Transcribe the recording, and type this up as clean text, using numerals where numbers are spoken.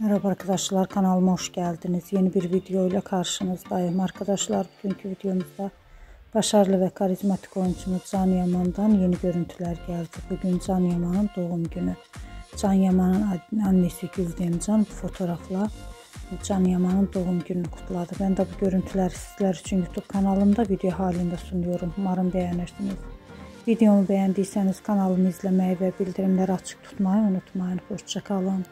Merhaba arkadaşlar, kanalıma hoş geldiniz. Yeni bir video ile karşınızdayım. Arkadaşlar, bugünkü videomuzda başarılı ve karizmatik oyuncumuz Can Yaman'dan yeni görüntüler geldi. Bugün Can Yaman'ın doğum günü. Can Yaman'ın annesi Güldencan bu fotoğrafla Can Yaman'ın doğum gününü kutladı. Ben de bu görüntüleri sizler için YouTube kanalımda video halinde sunuyorum. Umarım beğenirsiniz. Videomu beğendiyseniz kanalımı izlemeyi ve bildirimleri açık tutmayı unutmayın. Hoşça kalın.